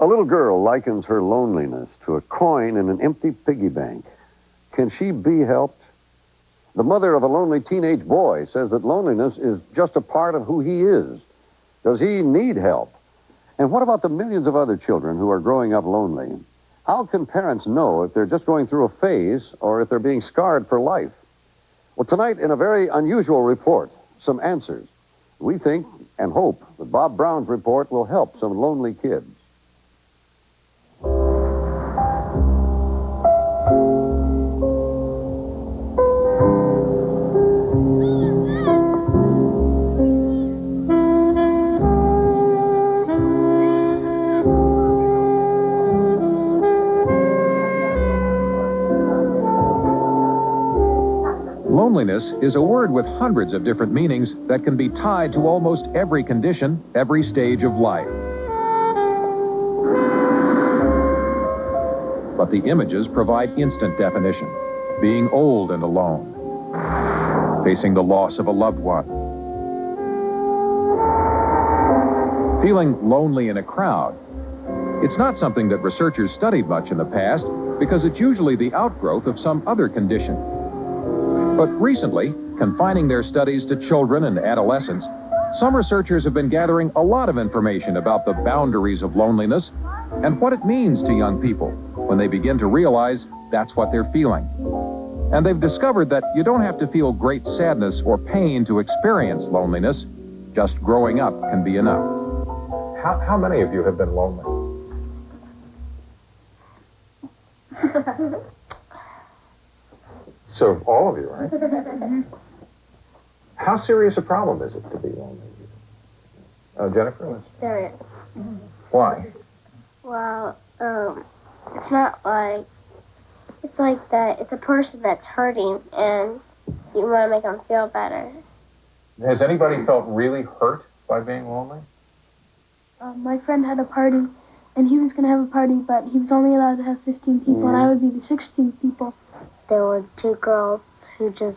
A little girl likens her loneliness to a coin in an empty piggy bank. Can she be helped? The mother of a lonely teenage boy says that loneliness is just a part of who he is. Does he need help? And what about the millions of other children who are growing up lonely? How can parents know if they're just going through a phase or if they're being scarred for life? Well, tonight, in a very unusual report, some answers. We think and hope that Bob Brown's report will help some lonely kids. Loneliness is a word with hundreds of different meanings that can be tied to almost every condition, every stage of life. But the images provide instant definition. Being old and alone. Facing the loss of a loved one. Feeling lonely in a crowd. It's not something that researchers studied much in the past because it's usually the outgrowth of some other condition. But recently, confining their studies to children and adolescents, some researchers have been gathering a lot of information about the boundaries of loneliness and what it means to young people when they begin to realize that's what they're feeling. And they've discovered that you don't have to feel great sadness or pain to experience loneliness. Just growing up can be enough. How many of you have been lonely? So, all of you, right? How serious a problem is it to be lonely? Jennifer? Serious. Why? Well, it's not like, it's like that it's a person that's hurting and you want to make them feel better. Has anybody felt really hurt by being lonely? My friend had a party, and he was going to have a party, but he was only allowed to have 15 people, and I would be the 16th people. There were two girls who they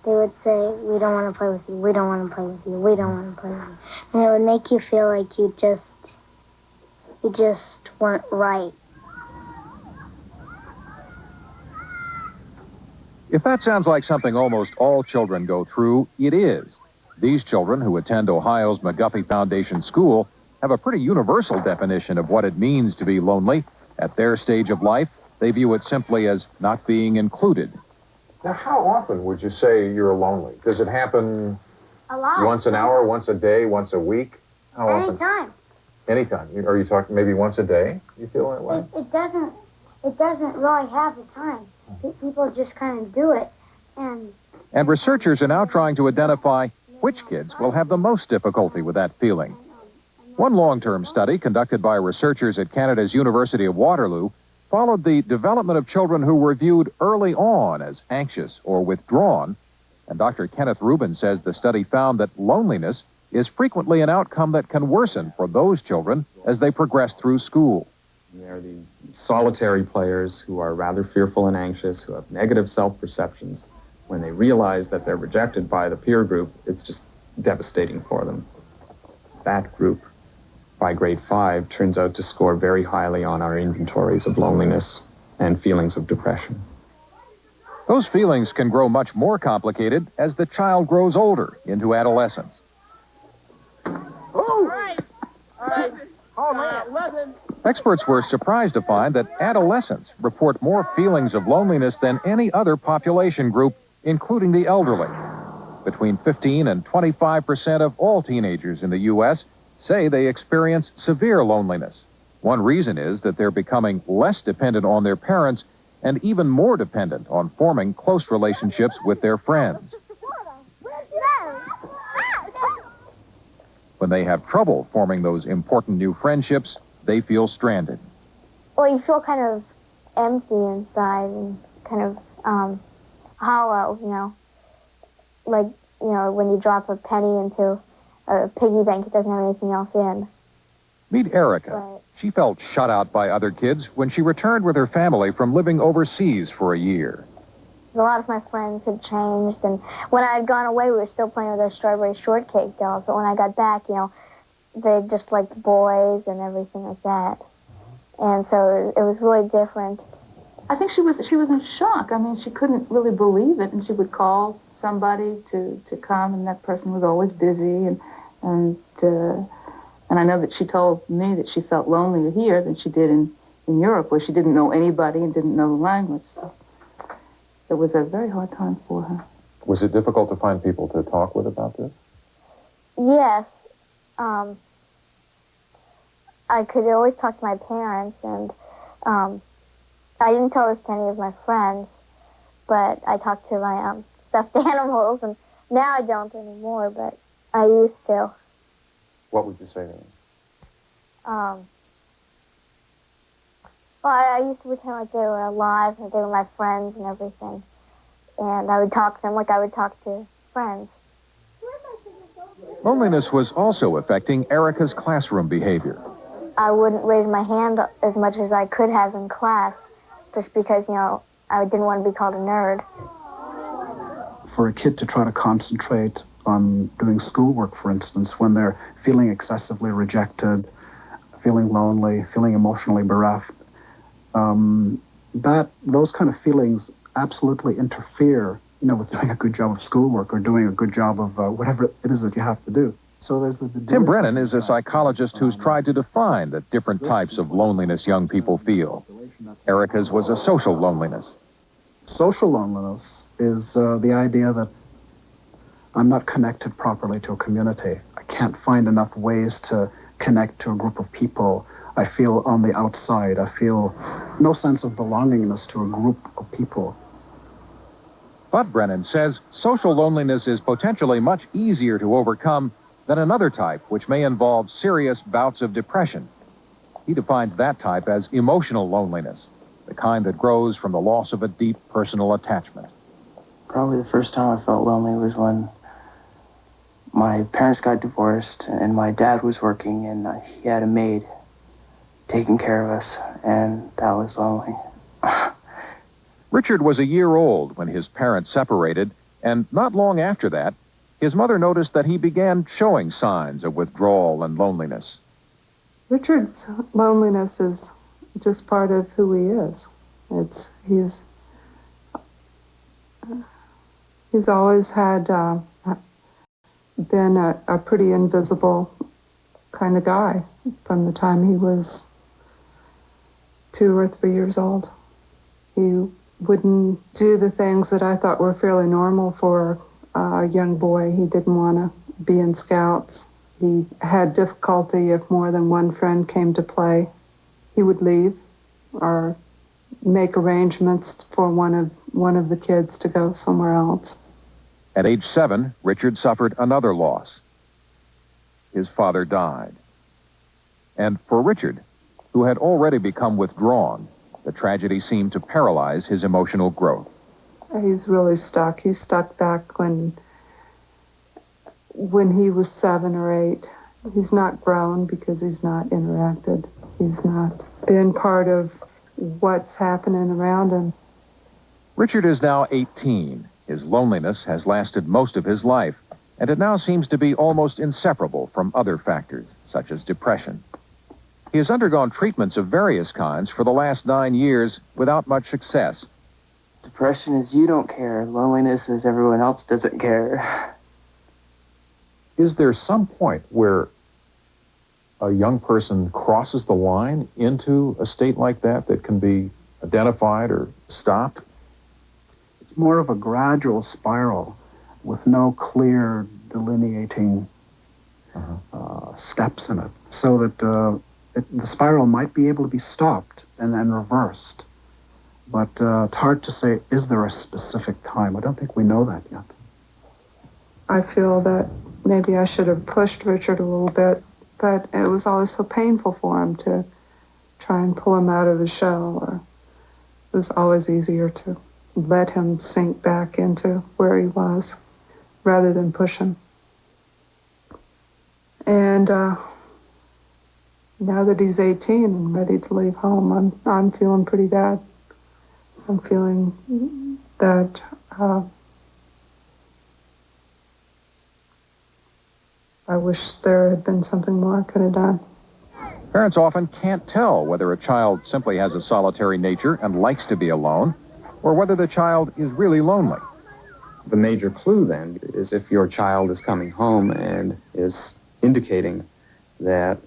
would say, we don't want to play with you, we don't want to play with you, we don't want to play with you. And it would make you feel like you just weren't right. If that sounds like something almost all children go through, it is. These children who attend Ohio's McGuffey Foundation School have a pretty universal definition of what it means to be lonely. At their stage of life, they view it simply as not being included. Now, how often would you say you're lonely? Does it happen A lot. once an hour, once a day, once a week? How often? Anytime. Anytime. Are you talking maybe once a day? You feel that way? It doesn't really have the time. People just kind of do it. And researchers are now trying to identify which kids will have the most difficulty with that feeling. One long-term study conducted by researchers at Canada's University of Waterloo followed the development of children who were viewed early on as anxious or withdrawn. And Dr. Kenneth Rubin says the study found that loneliness is frequently an outcome that can worsen for those children as they progress through school. They're the solitary players who are rather fearful and anxious, who have negative self-perceptions. When they realize that they're rejected by the peer group, it's just devastating for them. That group, by grade 5, turns out to score very highly on our inventories of loneliness and feelings of depression. Those feelings can grow much more complicated as the child grows older into adolescence. Experts were surprised to find that adolescents report more feelings of loneliness than any other population group, including the elderly. Between 15 and 25% of all teenagers in the U.S. say they experience severe loneliness. One reason is that they're becoming less dependent on their parents and even more dependent on forming close relationships with their friends. When they have trouble forming those important new friendships, they feel stranded. Well, you feel kind of empty inside and kind of hollow, Like, when you drop a penny into a piggy bank, it doesn't have anything else in. Meet Erica. Right. She felt shut out by other kids when she returned with her family from living overseas for a year. A lot of my friends had changed, and when I had gone away, we were still playing with our strawberry shortcake dolls, but when I got back, they just liked boys and everything like that. And so it was really different. I think she was in shock. I mean, she couldn't really believe it, and she would call somebody to come, and that person was always busy, and I know that she told me that she felt lonelier here than she did in Europe, where she didn't know anybody and didn't know the language. So it was a very hard time for her. Was it difficult to find people to talk with about this? Yes. I could always talk to my parents, and I didn't tell this to any of my friends, but I talked to my stuffed animals, and now I don't anymore, but I used to. What would you say to them? Well, I used to pretend like they were alive, and they were my friends and everything, and I would talk to them like I would talk to friends. Loneliness was also affecting Erica's classroom behavior. I wouldn't raise my hand as much as I could have in class, just because, you know, I didn't want to be called a nerd. For a kid to try to concentrate on doing schoolwork, for instance, when they're feeling excessively rejected, feeling lonely, feeling emotionally bereft, those kind of feelings absolutely interfere, you know, with doing a good job of schoolwork or doing a good job of whatever it is that you have to do. So there's Tim Brennan is a psychologist who's tried to define the different types of loneliness young people feel. Erica's was a social loneliness. Social loneliness is the idea that I'm not connected properly to a community. I can't find enough ways to connect to a group of people. I feel on the outside. I feel no sense of belongingness to a group of people. But Brennan says social loneliness is potentially much easier to overcome than another type, which may involve serious bouts of depression. He defines that type as emotional loneliness, the kind that grows from the loss of a deep personal attachment. Probably the first time I felt lonely was when my parents got divorced and my dad was working and he had a maid taking care of us, and that was lonely. Richard was a year old when his parents separated, and not long after that, his mother noticed that he began showing signs of withdrawal and loneliness. Richard's loneliness is just part of who he is. He's always had been a pretty invisible kind of guy from the time he was 2 or 3 years old. He wouldn't do the things that I thought were fairly normal for a young boy. He didn't want to be in scouts. He had difficulty if more than one friend came to play. He would leave or make arrangements for one of the kids to go somewhere else. At age 7, Richard suffered another loss. His father died. And for Richard, who had already become withdrawn, the tragedy seemed to paralyze his emotional growth. He's really stuck. He's stuck back when he was 7 or 8. He's not grown because he's not interacted. He's not been part of what's happening around him. Richard is now 18. His loneliness has lasted most of his life, and it now seems to be almost inseparable from other factors, such as depression. He has undergone treatments of various kinds for the last 9 years without much success. Depression is you don't care. Loneliness is everyone else doesn't care. Is there some point where a young person crosses the line into a state like that that can be identified or stopped? It's more of a gradual spiral with no clear delineating steps in it, so that the spiral might be able to be stopped and then reversed. But it's hard to say, is there a specific time? I don't think we know that yet. I feel that maybe I should have pushed Richard a little bit, but it was always so painful for him to try and pull him out of his shell. Or it was always easier to let him sink back into where he was rather than push him. And now that he's 18 and ready to leave home, I'm feeling pretty bad. I'm feeling that I wish there had been something more I could have done. Parents often can't tell whether a child simply has a solitary nature and likes to be alone, or whether the child is really lonely. The major clue, then, is if your child is coming home and is indicating that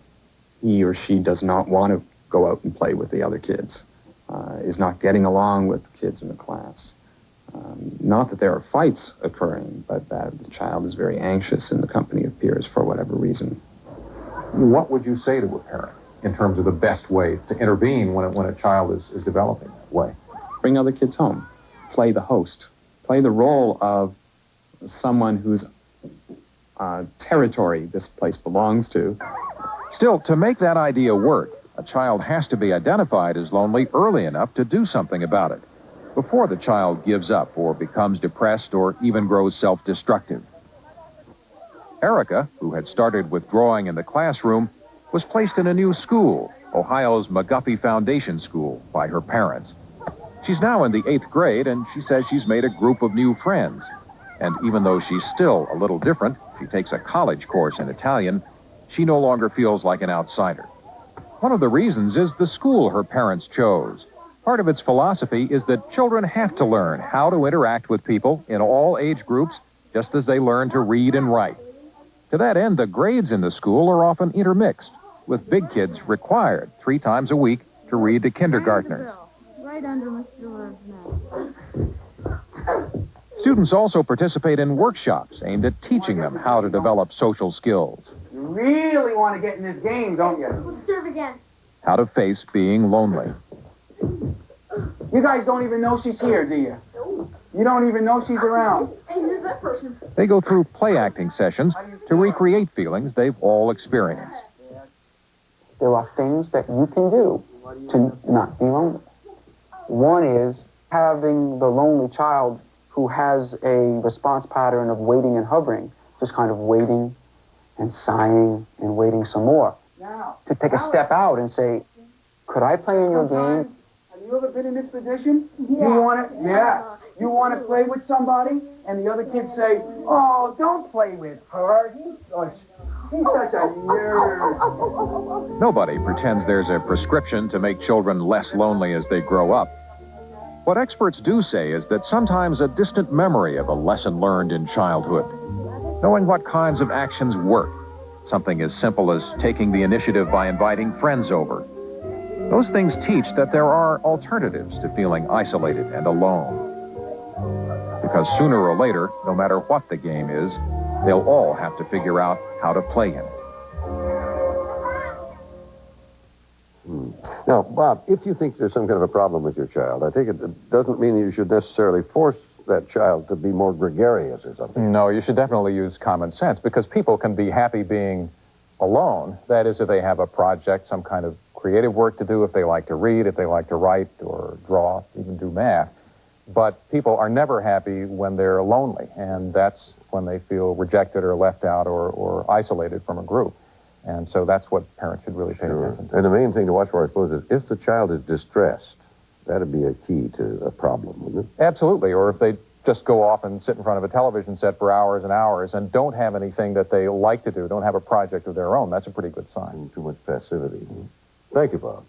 he or she does not want to go out and play with the other kids, is not getting along with the kids in the class. Not that there are fights occurring, but that the child is very anxious in the company of peers for whatever reason. What would you say to a parent in terms of the best way to intervene when a child is developing that way? Bring other kids home. Play the host. Play the role of someone whose territory this place belongs to. Still, to make that idea work, a child has to be identified as lonely early enough to do something about it, before the child gives up or becomes depressed or even grows self-destructive. Erica, who had started withdrawing in the classroom, was placed in a new school, Ohio's McGuffey Foundation School, by her parents. She's now in the 8th grade, and she says she's made a group of new friends. And even though she's still a little different, she takes a college course in Italian, she no longer feels like an outsider. One of the reasons is the school her parents chose. Part of its philosophy is that children have to learn how to interact with people in all age groups, just as they learn to read and write. To that end, the grades in the school are often intermixed, with big kids required 3 times a week to read to kindergartners. Right under Mr. Love's nose. Students also participate in workshops aimed at teaching them how to develop social skills. You really want to get in this game, don't you? Serve again. How to face being lonely. You guys don't even know she's here, do you? You don't even know she's around. Hey, who's that person? They go through play acting sessions to recreate feelings they've all experienced. There are things that you can do to not be lonely. One is having the lonely child who has a response pattern of waiting and hovering, just kind of waiting and sighing and waiting some more. To take a step out and say, could I play in your game? Have you ever been in this position? Yeah. You want to, yeah. You want to play with somebody, and the other kids say, oh, don't play with her. He's such a nerd. Nobody pretends there's a prescription to make children less lonely as they grow up. What experts do say is that sometimes a distant memory of a lesson learned in childhood, knowing what kinds of actions work, something as simple as taking the initiative by inviting friends over, those things teach that there are alternatives to feeling isolated and alone. Because sooner or later, no matter what the game is, they'll all have to figure out how to play in it. Now, Bob, if you think there's some kind of a problem with your child, I think it doesn't mean you should necessarily force that child to be more gregarious or something. No, you should definitely use common sense, because people can be happy being alone. That is, if they have a project, some kind of creative work to do, if they like to read, if they like to write or draw, even do math. But people are never happy when they're lonely, and that's when they feel rejected or left out or isolated from a group. And so that's what parents should really pay attention to. And the main thing to watch for, I suppose, is if the child is distressed, that'd be a key to a problem, wouldn't it? Absolutely. Or if they just go off and sit in front of a television set for hours and hours and don't have anything that they like to do, don't have a project of their own, that's a pretty good sign. Too much passivity. Thank you, Bob.